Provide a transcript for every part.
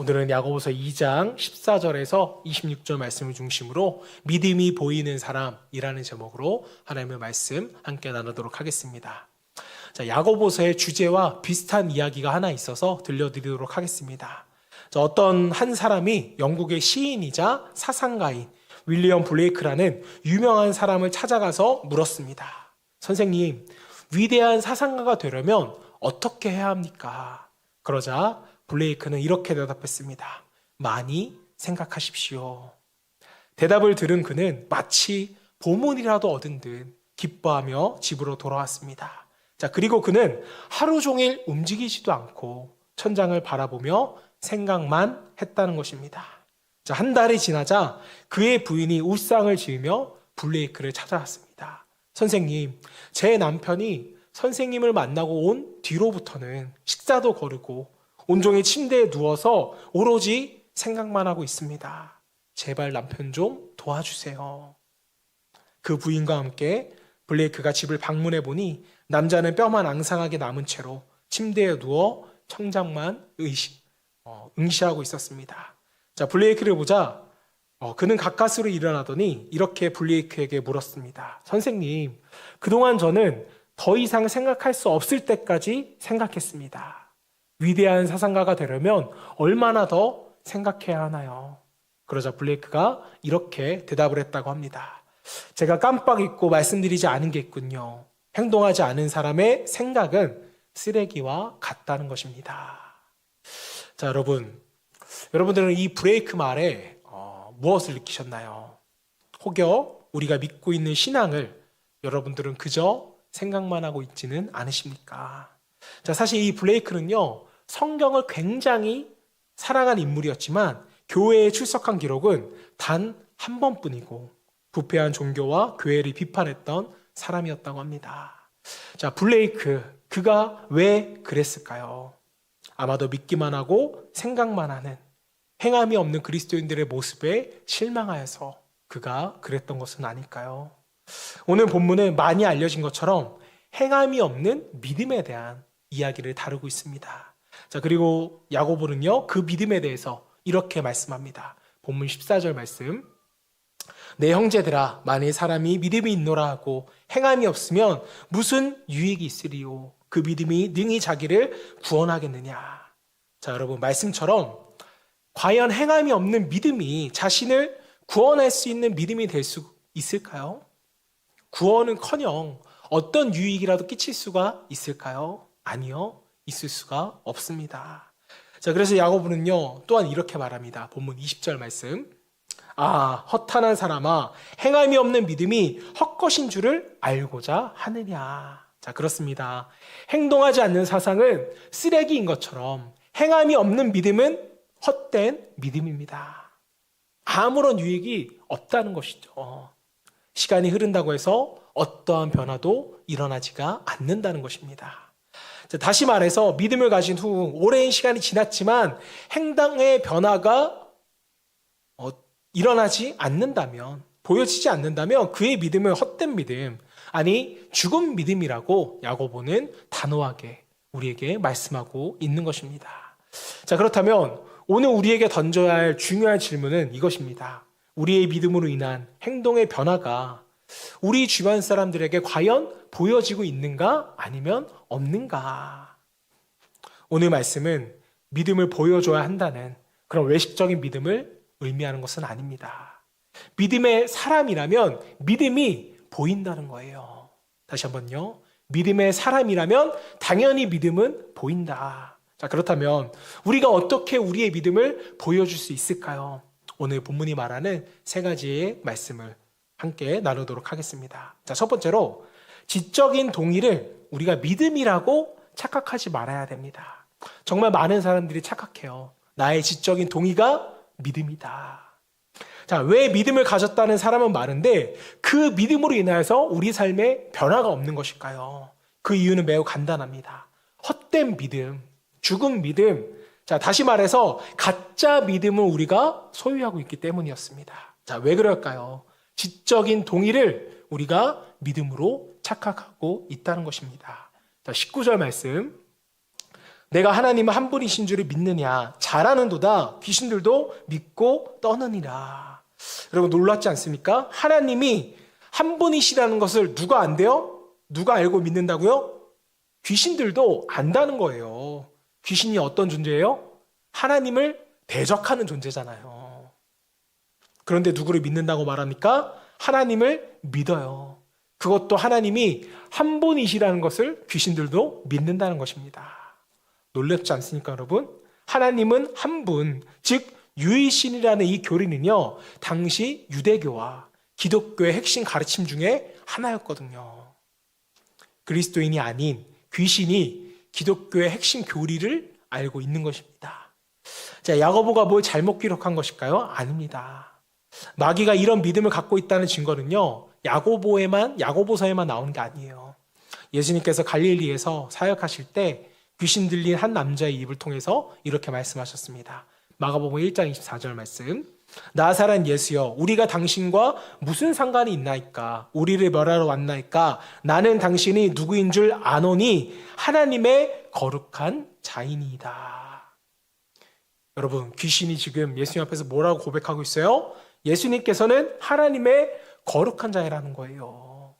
오늘은 야고보서 2장 14절에서 26절 말씀을 중심으로 믿음이 보이는 사람이라는 제목으로 하나님의 말씀 함께 나누도록 하겠습니다. 자, 야고보서의 주제와 비슷한 이야기가 하나 있어서 들려드리도록 하겠습니다. 자, 어떤 한 사람이 영국의 시인이자 사상가인 윌리엄 블레이크라는 유명한 사람을 찾아가서 물었습니다. 선생님, 위대한 사상가가 되려면 어떻게 해야 합니까? 그러자 블레이크는 이렇게 대답했습니다. 많이 생각하십시오. 대답을 들은 그는 마치 보물이라도 얻은 듯 기뻐하며 집으로 돌아왔습니다. 자, 그리고 그는 하루 종일 움직이지도 않고 천장을 바라보며 생각만 했다는 것입니다. 자, 한 달이 지나자 그의 부인이 울상을 지으며 블레이크를 찾아왔습니다. 선생님, 제 남편이 선생님을 만나고 온 뒤로부터는 식사도 거르고 온종일 침대에 누워서 오로지 생각만 하고 있습니다. 제발 남편 좀 도와주세요. 그 부인과 함께 블레이크가 집을 방문해 보니 남자는 뼈만 앙상하게 남은 채로 침대에 누워 청장만 응시하고 있었습니다. 자, 블레이크를 보자 그는 가까스로 일어나더니 이렇게 블레이크에게 물었습니다. 선생님, 그동안 저는 더 이상 생각할 수 없을 때까지 생각했습니다. 위대한 사상가가 되려면 얼마나 더 생각해야 하나요? 그러자 블레이크가 이렇게 대답을 했다고 합니다. 제가 깜빡 잊고 말씀드리지 않은 게 있군요. 행동하지 않은 사람의 생각은 쓰레기와 같다는 것입니다. 자, 여러분들은 이 브레이크 말에 무엇을 느끼셨나요? 혹여 우리가 믿고 있는 신앙을 여러분들은 그저 생각만 하고 있지는 않으십니까? 자, 사실 이 블레이크는요, 성경을 굉장히 사랑한 인물이었지만 교회에 출석한 기록은 단 한 번뿐이고 부패한 종교와 교회를 비판했던 사람이었다고 합니다. 자, 블레이크, 그가 왜 그랬을까요? 아마도 믿기만 하고 생각만 하는 행함이 없는 그리스도인들의 모습에 실망하여서 그가 그랬던 것은 아닐까요? 오늘 본문은 많이 알려진 것처럼 행함이 없는 믿음에 대한 이야기를 다루고 있습니다. 자, 그리고 야고보는요, 그 믿음에 대해서 이렇게 말씀합니다. 본문 14절 말씀. 내 형제들아, 만일 사람이 믿음이 있노라 하고 행함이 없으면 무슨 유익이 있으리요? 그 믿음이 능히 자기를 구원하겠느냐? 자, 여러분, 말씀처럼 과연 행함이 없는 믿음이 자신을 구원할 수 있는 믿음이 될 수 있을까요? 구원은커녕 어떤 유익이라도 끼칠 수가 있을까요? 아니요, 있을 수가 없습니다. 자, 그래서 야고보는요, 또한 이렇게 말합니다. 본문 20절 말씀. 아, 허탄한 사람아, 행함이 없는 믿음이 헛것인 줄을 알고자 하느냐. 자, 그렇습니다. 행동하지 않는 사상은 쓰레기인 것처럼 행함이 없는 믿음은 헛된 믿음입니다. 아무런 유익이 없다는 것이죠. 시간이 흐른다고 해서 어떠한 변화도 일어나지가 않는다는 것입니다. 자, 다시 말해서 믿음을 가진 후 오랜 시간이 지났지만 행동의 변화가 일어나지 않는다면, 보여지지 않는다면 그의 믿음은 헛된 믿음, 아니 죽은 믿음이라고 야고보는 단호하게 우리에게 말씀하고 있는 것입니다. 자, 그렇다면 오늘 우리에게 던져야 할 중요한 질문은 이것입니다. 우리의 믿음으로 인한 행동의 변화가 우리 주변 사람들에게 과연 보여지고 있는가 아니면 없는가? 오늘 말씀은 믿음을 보여줘야 한다는 그런 외식적인 믿음을 의미하는 것은 아닙니다. 믿음의 사람이라면 믿음이 보인다는 거예요. 다시 한번요. 믿음의 사람이라면 당연히 믿음은 보인다. 자, 그렇다면 우리가 어떻게 우리의 믿음을 보여줄 수 있을까요? 오늘 본문이 말하는 세 가지의 말씀을 함께 나누도록 하겠습니다. 자, 첫 번째로 지적인 동의를 우리가 믿음이라고 착각하지 말아야 됩니다. 정말 많은 사람들이 착각해요. 나의 지적인 동의가 믿음이다. 자, 왜 믿음을 가졌다는 사람은 많은데 그 믿음으로 인하여서 우리 삶에 변화가 없는 것일까요? 그 이유는 매우 간단합니다. 헛된 믿음, 죽은 믿음, 자, 다시 말해서 가짜 믿음을 우리가 소유하고 있기 때문이었습니다. 자, 왜 그럴까요? 지적인 동의를 우리가 믿음으로 착각하고 있다는 것입니다. 자, 19절 말씀. 내가 하나님은 한 분이신 줄을 믿느냐? 잘하는도다. 귀신들도 믿고 떠느니라. 여러분 놀랍지 않습니까? 하나님이 한 분이시라는 것을 누가 안돼요? 누가 알고 믿는다고요? 귀신들도 안다는 거예요. 귀신이 어떤 존재예요? 하나님을 대적하는 존재잖아요. 그런데 누구를 믿는다고 말합니까? 하나님을 믿어요. 그것도 하나님이 한 분이시라는 것을 귀신들도 믿는다는 것입니다. 놀랍지 않습니까, 여러분? 하나님은 한 분, 즉 유일신이라는 이 교리는요, 당시 유대교와 기독교의 핵심 가르침 중에 하나였거든요. 그리스도인이 아닌 귀신이 기독교의 핵심 교리를 알고 있는 것입니다. 자, 야고보가 뭘 잘못 기록한 것일까요? 아닙니다. 마귀가 이런 믿음을 갖고 있다는 증거는요, 야고보서에만 나오는 게 아니에요. 예수님께서 갈릴리에서 사역하실 때 귀신 들린 한 남자의 입을 통해서 이렇게 말씀하셨습니다. 마가복음 1장 24절 말씀. 나사렛 예수여, 우리가 당신과 무슨 상관이 있나이까? 우리를 멸하러 왔나이까? 나는 당신이 누구인 줄 아노니 하나님의 거룩한 자이니이다. 여러분, 귀신이 지금 예수님 앞에서 뭐라고 고백하고 있어요? 예수님께서는 하나님의 거룩한 자이라는 거예요.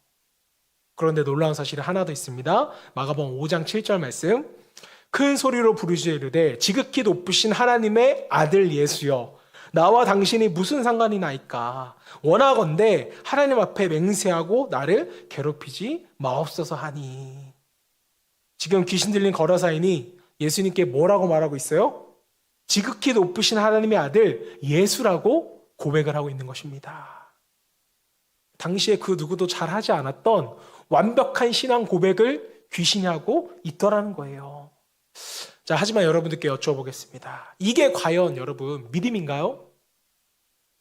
그런데 놀라운 사실이 하나 더 있습니다. 마가복음 5장 7절 말씀. 큰 소리로 부르짖어 이르되 지극히 높으신 하나님의 아들 예수여, 나와 당신이 무슨 상관이 나이까? 원하건대 하나님 앞에 맹세하고 나를 괴롭히지 마옵소서 하니. 지금 귀신 들린 거라사인이 예수님께 뭐라고 말하고 있어요? 지극히 높으신 하나님의 아들 예수라고 고백을 하고 있는 것입니다. 당시에 그 누구도 잘하지 않았던 완벽한 신앙 고백을 귀신이 하고 있더라는 거예요. 자, 하지만 여러분들께 여쭤보겠습니다. 이게 과연 여러분 믿음인가요?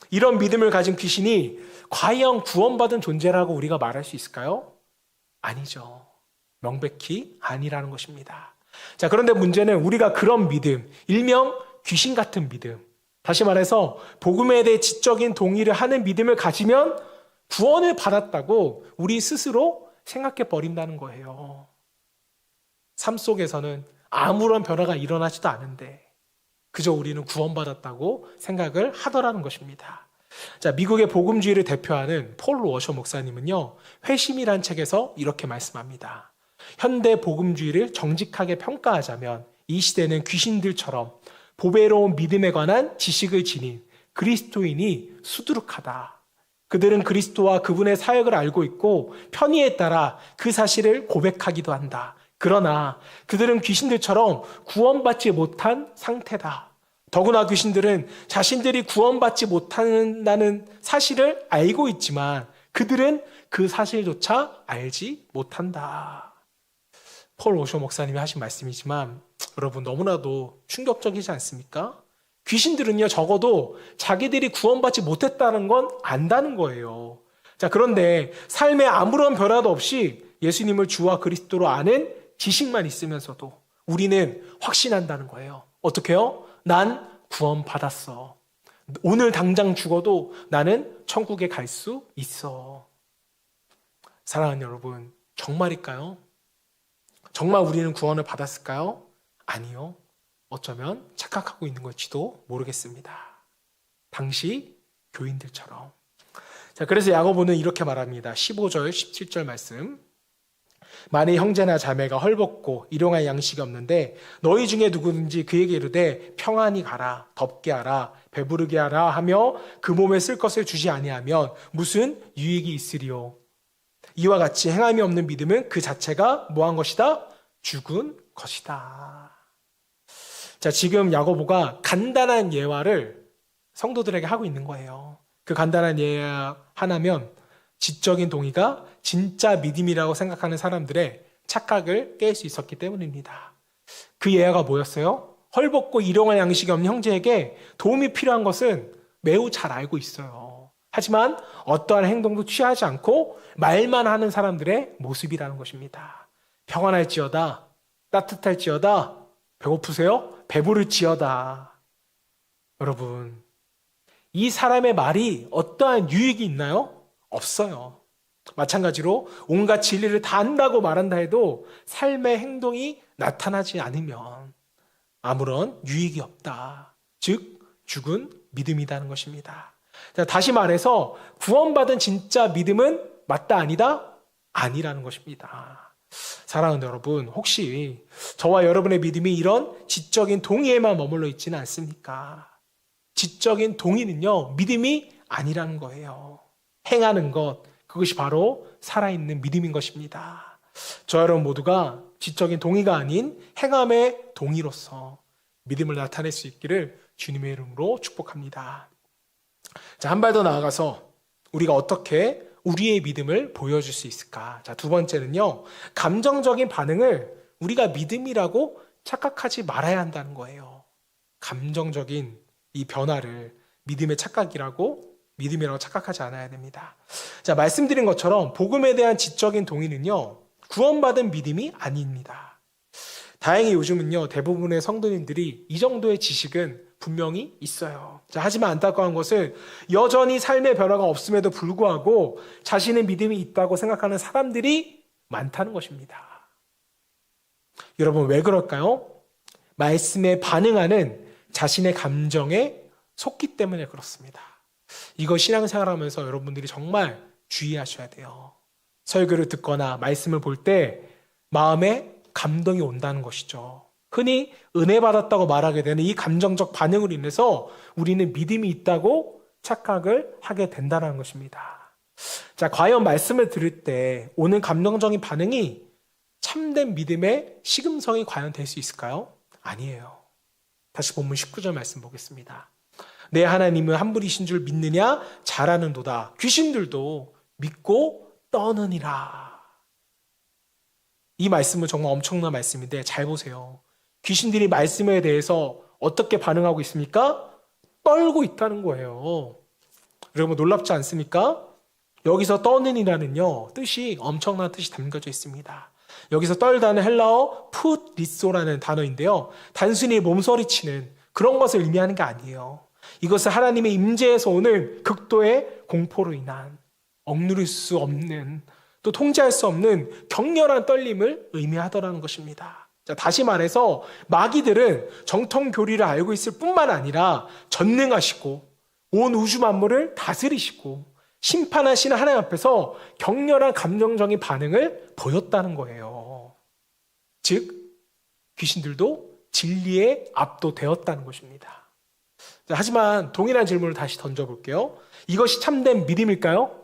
이런 믿음을 가진 귀신이 과연 구원받은 존재라고 우리가 말할 수 있을까요? 아니죠. 명백히 아니라는 것입니다. 자, 그런데 문제는 우리가 그런 믿음, 일명 귀신 같은 믿음, 다시 말해서 복음에 대해 지적인 동의를 하는 믿음을 가지면 구원을 받았다고 우리 스스로 생각해 버린다는 거예요. 삶 속에서는 아무런 변화가 일어나지도 않은데 그저 우리는 구원받았다고 생각을 하더라는 것입니다. 자, 미국의 복음주의를 대표하는 폴 워셔 목사님은요, 회심이란 책에서 이렇게 말씀합니다. 현대 복음주의를 정직하게 평가하자면 이 시대는 귀신들처럼 보배로운 믿음에 관한 지식을 지닌 그리스도인이 수두룩하다. 그들은 그리스도와 그분의 사역을 알고 있고 편의에 따라 그 사실을 고백하기도 한다. 그러나 그들은 귀신들처럼 구원받지 못한 상태다. 더구나 귀신들은 자신들이 구원받지 못한다는 사실을 알고 있지만 그들은 그 사실조차 알지 못한다. 폴 오쇼 목사님이 하신 말씀이지만 여러분 너무나도 충격적이지 않습니까? 귀신들은요, 적어도 자기들이 구원받지 못했다는 건 안다는 거예요. 자, 그런데 삶에 아무런 변화도 없이 예수님을 주와 그리스도로 아는 지식만 있으면서도 우리는 확신한다는 거예요. 어떻게요? 난 구원받았어. 오늘 당장 죽어도 나는 천국에 갈 수 있어. 사랑하는 여러분, 정말일까요? 정말 우리는 구원을 받았을까요? 아니요. 어쩌면 착각하고 있는 걸지도 모르겠습니다. 당시 교인들처럼. 자, 그래서 야고보는 이렇게 말합니다. 15절, 17절 말씀. 만일 형제나 자매가 헐벗고 일용할 양식이 없는데 너희 중에 누구든지 그에게 이르되 평안히 가라, 덥게 하라, 배부르게 하라 하며 그 몸에 쓸 것을 주지 아니하면 무슨 유익이 있으리요? 이와 같이 행함이 없는 믿음은 그 자체가 뭐한 것이다? 죽은 것이다. 자, 지금 야고보가 간단한 예화를 성도들에게 하고 있는 거예요. 그 간단한 예화 하나면 지적인 동의가 진짜 믿음이라고 생각하는 사람들의 착각을 깰 수 있었기 때문입니다. 그 예화가 뭐였어요? 헐벗고 일용할 양식이 없는 형제에게 도움이 필요한 것은 매우 잘 알고 있어요. 하지만 어떠한 행동도 취하지 않고 말만 하는 사람들의 모습이라는 것입니다. 평안할지어다, 따뜻할지어다, 배고프세요? 배부를지어다. 여러분, 이 사람의 말이 어떠한 유익이 있나요? 없어요. 마찬가지로 온갖 진리를 다 안다고 말한다 해도 삶의 행동이 나타나지 않으면 아무런 유익이 없다. 즉 죽은 믿음이라는 것입니다. 자, 다시 말해서 구원받은 진짜 믿음은 맞다 아니다? 아니라는 것입니다. 사랑하는 여러분, 혹시 저와 여러분의 믿음이 이런 지적인 동의에만 머물러 있지는 않습니까? 지적인 동의는요, 믿음이 아니라는 거예요. 행하는 것, 그것이 바로 살아있는 믿음인 것입니다. 저 여러분 모두가 지적인 동의가 아닌 행함의 동의로서 믿음을 나타낼 수 있기를 주님의 이름으로 축복합니다. 자, 한 발 더 나아가서 우리가 어떻게 우리의 믿음을 보여줄 수 있을까? 자, 두 번째는요, 감정적인 반응을 우리가 믿음이라고 착각하지 말아야 한다는 거예요. 감정적인 이 변화를 믿음이라고 착각하지 않아야 됩니다. 자, 말씀드린 것처럼 복음에 대한 지적인 동의는요, 구원받은 믿음이 아닙니다. 다행히 요즘은요, 대부분의 성도님들이 이 정도의 지식은 분명히 있어요. 자, 하지만 안타까운 것은 여전히 삶의 변화가 없음에도 불구하고 자신의 믿음이 있다고 생각하는 사람들이 많다는 것입니다. 여러분, 왜 그럴까요? 말씀에 반응하는 자신의 감정에 속기 때문에 그렇습니다. 이거 신앙생활하면서 여러분들이 정말 주의하셔야 돼요. 설교를 듣거나 말씀을 볼 때 마음에 감동이 온다는 것이죠. 흔히 은혜 받았다고 말하게 되는 이 감정적 반응으로 인해서 우리는 믿음이 있다고 착각을 하게 된다는 것입니다. 자, 과연 말씀을 들을 때 오는 감정적인 반응이 참된 믿음의 시금성이 과연 될 수 있을까요? 아니에요. 다시 본문 19절 말씀 보겠습니다. 내 하나님은 한 분이신 줄 믿느냐? 잘하는도다. 귀신들도 믿고 떠느니라. 이 말씀은 정말 엄청난 말씀인데 잘 보세요. 귀신들이 말씀에 대해서 어떻게 반응하고 있습니까? 떨고 있다는 거예요. 여러분 놀랍지 않습니까? 여기서 떠는이라는요, 뜻이 엄청난 뜻이 담겨져 있습니다. 여기서 떨다는 헬라어 풋리소라는 단어인데요, 단순히 몸서리치는 그런 것을 의미하는 게 아니에요. 이것은 하나님의 임재에서 오는 극도의 공포로 인한 억누를 수 없는, 또 통제할 수 없는 격렬한 떨림을 의미하더라는 것입니다. 자, 다시 말해서 마귀들은 정통교리를 알고 있을 뿐만 아니라 전능하시고 온 우주 만물을 다스리시고 심판하시는 하나님 앞에서 격렬한 감정적인 반응을 보였다는 거예요. 즉 귀신들도 진리에 압도되었다는 것입니다. 자, 하지만 동일한 질문을 다시 던져볼게요. 이것이 참된 믿음일까요?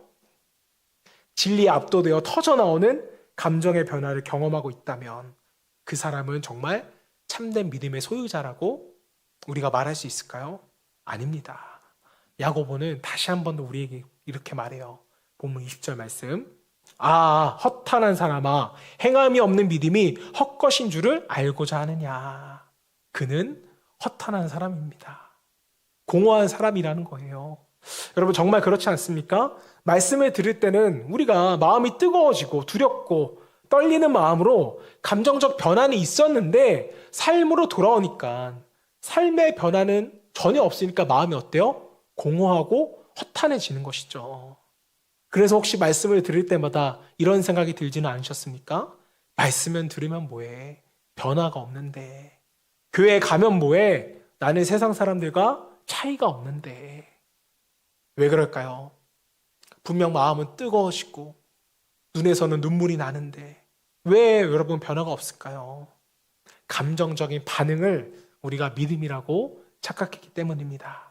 진리에 압도되어 터져나오는 감정의 변화를 경험하고 있다면 그 사람은 정말 참된 믿음의 소유자라고 우리가 말할 수 있을까요? 아닙니다. 야고보는 다시 한 번 더 우리에게 이렇게 말해요. 본문 20절 말씀. 아, 허탄한 사람아, 행함이 없는 믿음이 헛것인 줄을 알고자 하느냐. 그는 허탄한 사람입니다. 공허한 사람이라는 거예요. 여러분 정말 그렇지 않습니까? 말씀을 들을 때는 우리가 마음이 뜨거워지고 두렵고 떨리는 마음으로 감정적 변화는 있었는데 삶으로 돌아오니까 삶의 변화는 전혀 없으니까 마음이 어때요? 공허하고 허탄해지는 것이죠. 그래서 혹시 말씀을 들을 때마다 이런 생각이 들지는 않으셨습니까? 말씀은 들으면 뭐해? 변화가 없는데. 교회에 가면 뭐해? 나는 세상 사람들과 차이가 없는데. 왜 그럴까요? 분명 마음은 뜨거워지고 눈에서는 눈물이 나는데 왜 여러분 변화가 없을까요? 감정적인 반응을 우리가 믿음이라고 착각했기 때문입니다.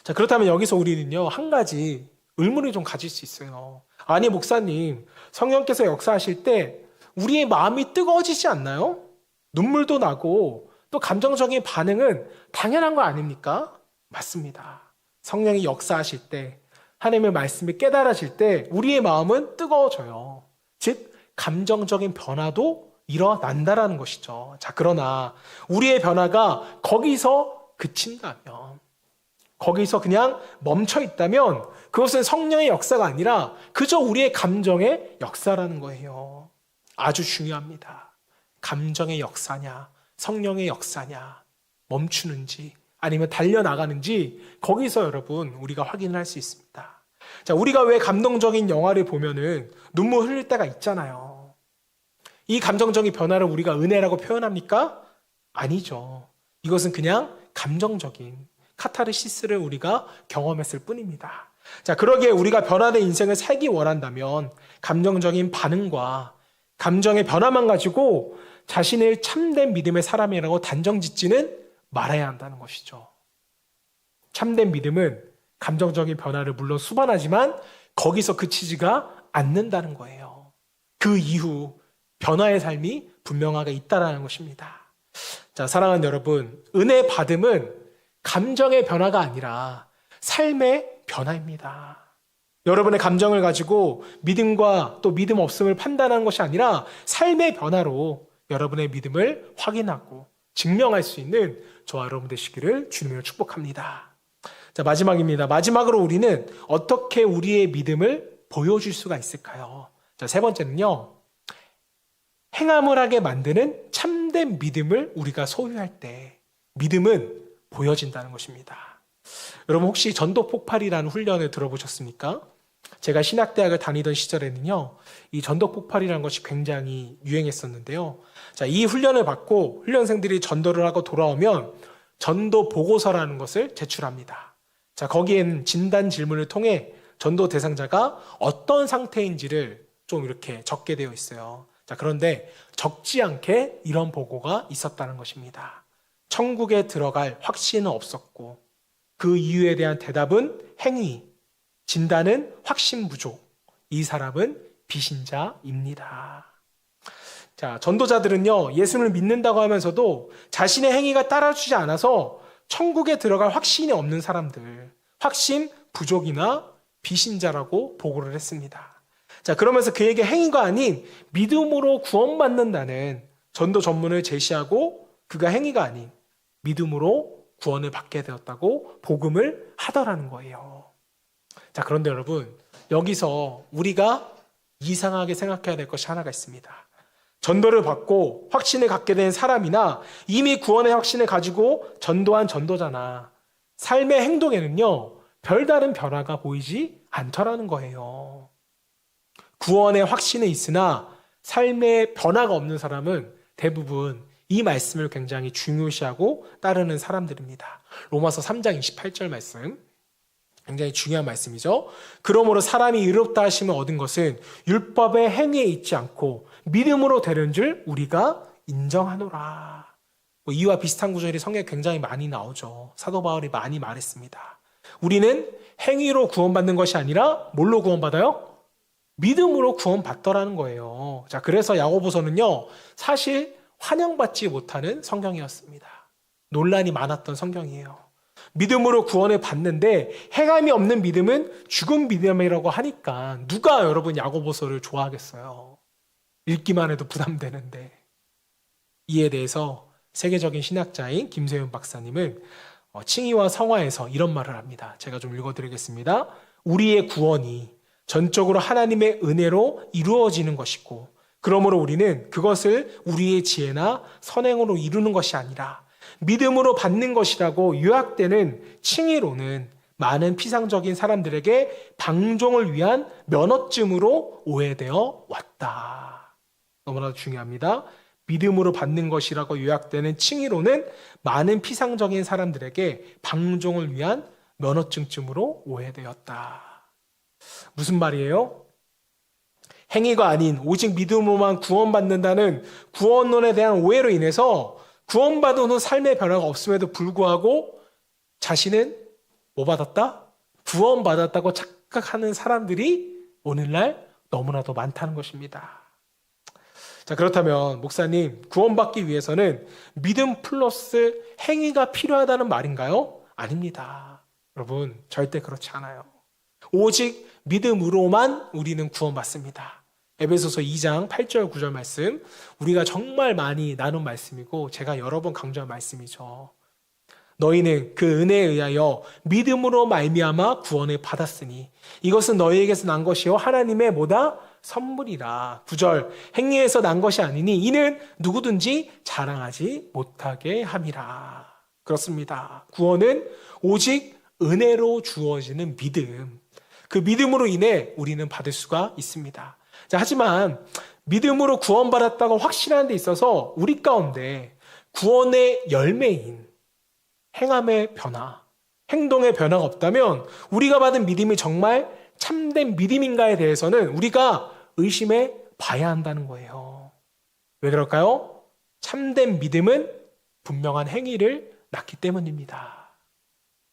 자, 그렇다면 여기서 우리는요, 한 가지 의문을 좀 가질 수 있어요. 아니, 목사님, 성령께서 역사하실 때 우리의 마음이 뜨거워지지 않나요? 눈물도 나고 또 감정적인 반응은 당연한 거 아닙니까? 맞습니다. 성령이 역사하실 때, 하나님의 말씀이 깨달아질 때 우리의 마음은 뜨거워져요. 즉, 감정적인 변화도 일어난다라는 것이죠. 자, 그러나 우리의 변화가 거기서 그친다면, 거기서 그냥 멈춰 있다면 그것은 성령의 역사가 아니라 그저 우리의 감정의 역사라는 거예요. 아주 중요합니다. 감정의 역사냐, 성령의 역사냐, 멈추는지 아니면 달려나가는지 거기서 여러분 우리가 확인을 할 수 있습니다. 자, 우리가 왜 감동적인 영화를 보면은 눈물 흘릴 때가 있잖아요. 이 감정적인 변화를 우리가 은혜라고 표현합니까? 아니죠. 이것은 그냥 감정적인 카타르시스를 우리가 경험했을 뿐입니다. 자, 그러기에 우리가 변화된 인생을 살기 원한다면 감정적인 반응과 감정의 변화만 가지고 자신을 참된 믿음의 사람이라고 단정 짓지는 말아야 한다는 것이죠. 참된 믿음은 감정적인 변화를 물론 수반하지만 거기서 그치지가 않는다는 거예요. 그 이후 변화의 삶이 분명하게 있다는 것입니다. 자, 사랑하는 여러분, 은혜 받음은 감정의 변화가 아니라 삶의 변화입니다. 여러분의 감정을 가지고 믿음과 또 믿음 없음을 판단하는 것이 아니라 삶의 변화로 여러분의 믿음을 확인하고 증명할 수 있는 저와 여러분 되시기를 주님으로 축복합니다. 자, 마지막입니다. 마지막으로 우리는 어떻게 우리의 믿음을 보여줄 수가 있을까요? 자, 세 번째는요. 행함을 하게 만드는 참된 믿음을 우리가 소유할 때 믿음은 보여진다는 것입니다. 여러분 혹시 전도 폭발이라는 훈련을 들어보셨습니까? 제가 신학대학을 다니던 시절에는요, 이 전도 폭발이라는 것이 굉장히 유행했었는데요. 자, 이 훈련을 받고 훈련생들이 전도를 하고 돌아오면 전도 보고서라는 것을 제출합니다. 자, 거기에는 진단 질문을 통해 전도 대상자가 어떤 상태인지를 좀 이렇게 적게 되어 있어요. 자, 그런데 적지 않게 이런 보고가 있었다는 것입니다. 천국에 들어갈 확신은 없었고 그 이유에 대한 대답은 행위, 진단은 확신 부족. 이 사람은 비신자입니다. 자, 전도자들은요, 예수를 믿는다고 하면서도 자신의 행위가 따라주지 않아서 천국에 들어갈 확신이 없는 사람들, 확신 부족이나 비신자라고 보고를 했습니다. 자, 그러면서 그에게 행위가 아닌 믿음으로 구원받는다는 전도 전문을 제시하고 그가 행위가 아닌 믿음으로 구원을 받게 되었다고 복음을 하더라는 거예요. 자, 그런데 여러분, 여기서 우리가 이상하게 생각해야 될 것이 하나가 있습니다. 전도를 받고 확신을 갖게 된 사람이나 이미 구원의 확신을 가지고 전도한 전도자나 삶의 행동에는요, 별다른 변화가 보이지 않더라는 거예요. 구원의 확신은 있으나 삶의 변화가 없는 사람은 대부분 이 말씀을 굉장히 중요시하고 따르는 사람들입니다. 로마서 3장 28절 말씀, 굉장히 중요한 말씀이죠. 그러므로 사람이 의롭다 하심을 얻은 것은 율법의 행위에 있지 않고 믿음으로 되는 줄 우리가 인정하노라. 이와 비슷한 구절이 성경에 굉장히 많이 나오죠. 사도 바울이 많이 말했습니다. 우리는 행위로 구원받는 것이 아니라 뭘로 구원받아요? 믿음으로 구원받더라는 거예요. 자, 그래서 야고보서는요, 사실 환영받지 못하는 성경이었습니다. 논란이 많았던 성경이에요. 믿음으로 구원을 받는데 행함이 없는 믿음은 죽은 믿음이라고 하니까 누가 여러분 야고보서를 좋아하겠어요? 읽기만 해도 부담되는데. 이에 대해서 세계적인 신학자인 김세윤 박사님은 칭의와 성화에서 이런 말을 합니다. 제가 좀 읽어드리겠습니다. 우리의 구원이 전적으로 하나님의 은혜로 이루어지는 것이고 그러므로 우리는 그것을 우리의 지혜나 선행으로 이루는 것이 아니라 믿음으로 받는 것이라고 요약되는 칭의로는 많은 피상적인 사람들에게 방종을 위한 면허증으로 오해되어 왔다. 너무나 중요합니다. 믿음으로 받는 것이라고 요약되는 칭의로는 많은 피상적인 사람들에게 방종을 위한 면허증쯤으로 오해되었다. 무슨 말이에요? 행위가 아닌 오직 믿음으로만 구원받는다는 구원론에 대한 오해로 인해서 구원받은 후 삶의 변화가 없음에도 불구하고 자신은 뭐 받았다? 구원받았다고 착각하는 사람들이 오늘날 너무나도 많다는 것입니다. 자, 그렇다면 목사님, 구원받기 위해서는 믿음 플러스 행위가 필요하다는 말인가요? 아닙니다. 여러분, 절대 그렇지 않아요. 오직 믿음으로만 우리는 구원받습니다. 에베소서 2장 8절 9절 말씀, 우리가 정말 많이 나눈 말씀이고 제가 여러 번 강조한 말씀이죠. 너희는 그 은혜에 의하여 믿음으로 말미암아 구원을 받았으니 이것은 너희에게서 난 것이요 하나님의 뭐다? 선물이라. 9절, 행위에서 난 것이 아니니 이는 누구든지 자랑하지 못하게 함이라. 그렇습니다. 구원은 오직 은혜로 주어지는 믿음, 그 믿음으로 인해 우리는 받을 수가 있습니다. 자, 하지만 믿음으로 구원받았다고 확신하는 데 있어서 우리 가운데 구원의 열매인 행함의 변화, 행동의 변화가 없다면 우리가 받은 믿음이 정말 참된 믿음인가에 대해서는 우리가 의심해 봐야 한다는 거예요. 왜 그럴까요? 참된 믿음은 분명한 행위를 낳기 때문입니다.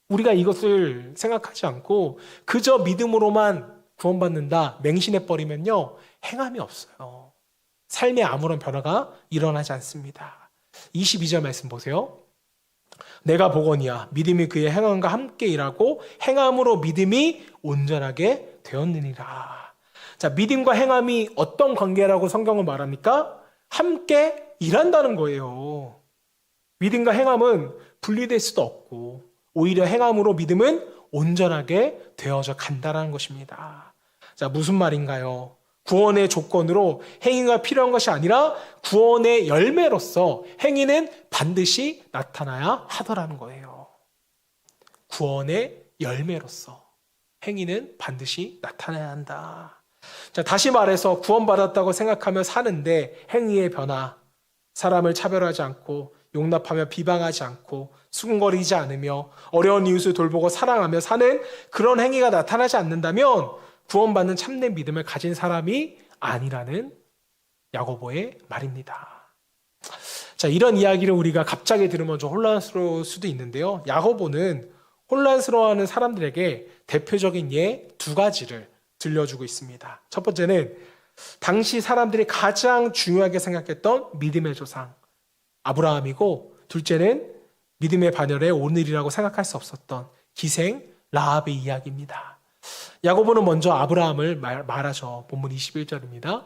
우리가 이것을 생각하지 않고 그저 믿음으로만 구원받는다 맹신해버리면요, 행함이 없어요. 삶에 아무런 변화가 일어나지 않습니다. 22절 말씀 보세요. 내가 보거니와 믿음이 그의 행함과 함께 일하고 행함으로 믿음이 온전하게 되었느니라. 자, 믿음과 행함이 어떤 관계라고 성경은 말합니까? 함께 일한다는 거예요. 믿음과 행함은 분리될 수도 없고 오히려 행함으로 믿음은 온전하게 되어져 간다는 것입니다. 자, 무슨 말인가요? 구원의 조건으로 행위가 필요한 것이 아니라 구원의 열매로서 행위는 반드시 나타나야 하더라는 거예요. 구원의 열매로서 행위는 반드시 나타나야 한다. 자, 다시 말해서 구원받았다고 생각하며 사는데 행위의 변화, 사람을 차별하지 않고 용납하며 비방하지 않고 수군거리지 않으며 어려운 이웃을 돌보고 사랑하며 사는 그런 행위가 나타나지 않는다면 구원받는 참된 믿음을 가진 사람이 아니라는 야고보의 말입니다. 자, 이런 이야기를 우리가 갑자기 들으면 좀 혼란스러울 수도 있는데요. 야고보는 혼란스러워하는 사람들에게 대표적인 예 두 가지를 들려주고 있습니다. 첫 번째는 당시 사람들이 가장 중요하게 생각했던 믿음의 조상 아브라함이고, 둘째는 믿음의 반열에 오늘이라고 생각할 수 없었던 기생 라합의 이야기입니다. 야고보는 먼저 아브라함을 말하죠. 본문 21절입니다.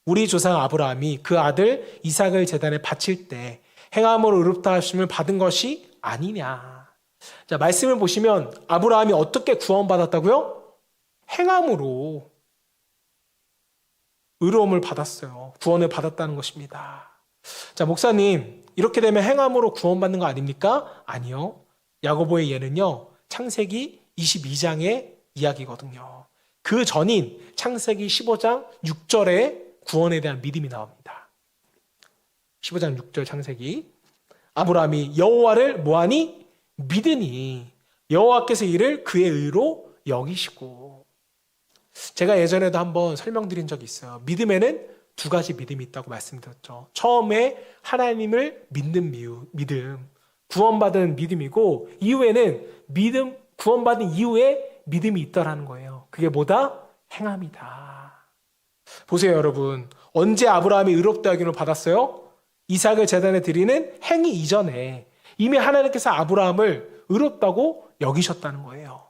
우리 조상 아브라함이 그 아들 이삭을 제단에 바칠 때 행함으로 의롭다 하심을 받은 것이 아니냐. 자, 말씀을 보시면 아브라함이 어떻게 구원받았다고요? 행함으로 의로움을 받았어요. 구원을 받았다는 것입니다. 자, 목사님, 이렇게 되면 행함으로 구원받는 거 아닙니까? 아니요. 야고보의 예는요, 창세기 22장의 이야기거든요. 그 전인 창세기 15장 6절에 구원에 대한 믿음이 나옵니다. 15장 6절 창세기. 아브라함이 여호와를 뭐하니? 믿으니 여호와께서 이를 그의 의로 여기시고. 제가 예전에도 한번 설명드린 적이 있어요. 믿음에는 두 가지 믿음이 있다고 말씀드렸죠. 처음에 하나님을 믿는 믿음, 구원받은 믿음이고, 이후에는 믿음, 구원받은 이후에 믿음이 있다라는 거예요. 그게 뭐다? 행함이다. 보세요, 여러분. 언제 아브라함이 의롭다 여김을 받았어요? 이삭을 제단에 드리는 행위 이전에 이미 하나님께서 아브라함을 의롭다고 여기셨다는 거예요.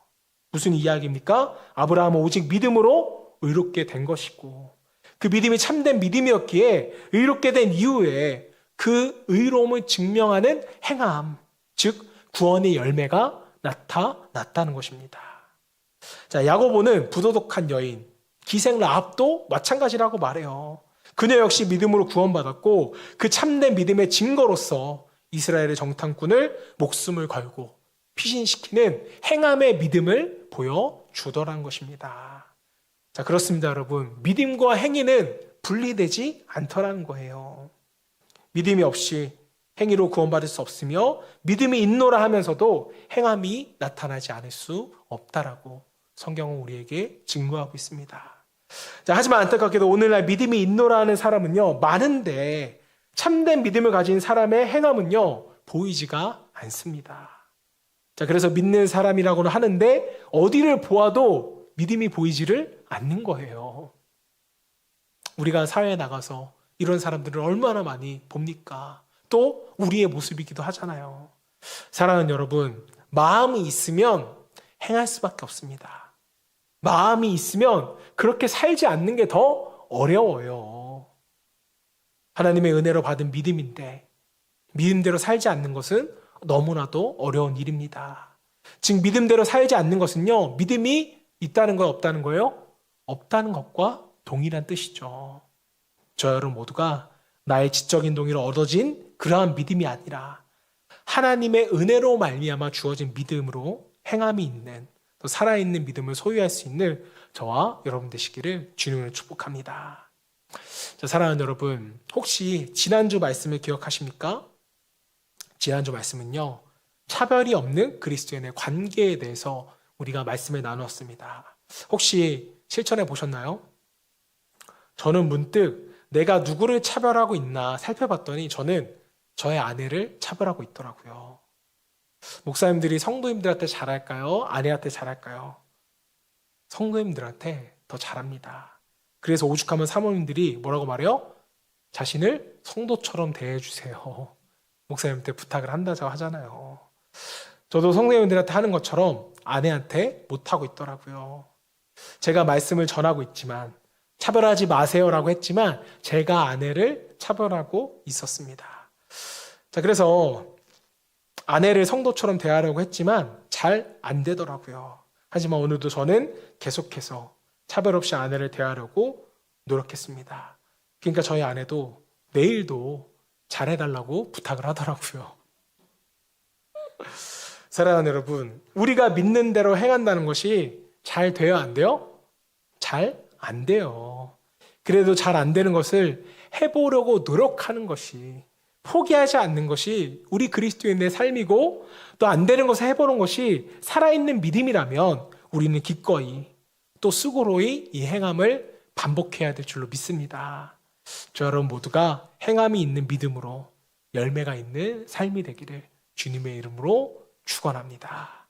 무슨 이야기입니까? 아브라함은 오직 믿음으로 의롭게 된 것이고, 그 믿음이 참된 믿음이었기에 의롭게 된 이후에 그 의로움을 증명하는 행함, 즉 구원의 열매가 나타났다는 것입니다. 자, 야고보는 부도덕한 여인, 기생 라합도 마찬가지라고 말해요. 그녀 역시 믿음으로 구원받았고 그 참된 믿음의 증거로서 이스라엘의 정탐꾼을 목숨을 걸고 피신시키는 행함의 믿음을 보여주더란 것입니다. 자, 그렇습니다, 여러분. 믿음과 행위는 분리되지 않더라는 거예요. 믿음이 없이 행위로 구원받을 수 없으며 믿음이 있노라 하면서도 행함이 나타나지 않을 수 없다라고 성경은 우리에게 증거하고 있습니다. 자, 하지만 안타깝게도 오늘날 믿음이 있노라 하는 사람은요, 많은데 참된 믿음을 가진 사람의 행함은요, 보이지가 않습니다. 자, 그래서 믿는 사람이라고는 하는데 어디를 보아도 믿음이 보이지를 않는 거예요. 우리가 사회에 나가서 이런 사람들을 얼마나 많이 봅니까? 또 우리의 모습이기도 하잖아요. 사랑하는 여러분, 마음이 있으면 행할 수밖에 없습니다. 마음이 있으면 그렇게 살지 않는 게 더 어려워요. 하나님의 은혜로 받은 믿음인데 믿음대로 살지 않는 것은 너무나도 어려운 일입니다. 즉 믿음대로 살지 않는 것은요, 믿음이 있다는 건 없다는 거예요? 없다는 것과 동일한 뜻이죠. 저 여러분 모두가 나의 지적인 동의로 얻어진 그러한 믿음이 아니라 하나님의 은혜로 말미암아 주어진 믿음으로 행함이 있는, 또 살아있는 믿음을 소유할 수 있는 저와 여러분 되시기를 주님으로 축복합니다. 자, 사랑하는 여러분, 혹시 지난주 말씀을 기억하십니까? 지난주 말씀은요, 차별이 없는 그리스도인의 관계에 대해서 우리가 말씀을 나눴습니다. 혹시 실천해 보셨나요? 저는 문득 내가 누구를 차별하고 있나 살펴봤더니 저는 저의 아내를 차별하고 있더라고요. 목사님들이 성도님들한테 잘할까요? 아내한테 잘할까요? 성도님들한테 더 잘합니다. 그래서 오죽하면 사모님들이 뭐라고 말해요? 자신을 성도처럼 대해주세요. 목사님한테 부탁을 한다고 하잖아요. 저도 성도님들한테 하는 것처럼 아내한테 못하고 있더라고요. 제가 말씀을 전하고 있지만 차별하지 마세요라고 했지만 제가 아내를 차별하고 있었습니다. 자, 그래서 아내를 성도처럼 대하려고 했지만 잘 안 되더라고요. 하지만 오늘도 저는 계속해서 차별 없이 아내를 대하려고 노력했습니다. 그러니까 저희 아내도 내일도 잘해달라고 부탁을 하더라고요. 사랑하는 여러분, 우리가 믿는 대로 행한다는 것이 잘 돼요, 안 돼요? 잘 안 돼요. 그래도 잘 안 되는 것을 해보려고 노력하는 것이, 포기하지 않는 것이 우리 그리스도인의 삶이고, 또 안 되는 것을 해보는 것이 살아있는 믿음이라면 우리는 기꺼이 또 수고로이 이 행함을 반복해야 될 줄로 믿습니다. 저 여러분 모두가 행함이 있는 믿음으로 열매가 있는 삶이 되기를 주님의 이름으로 축원합니다.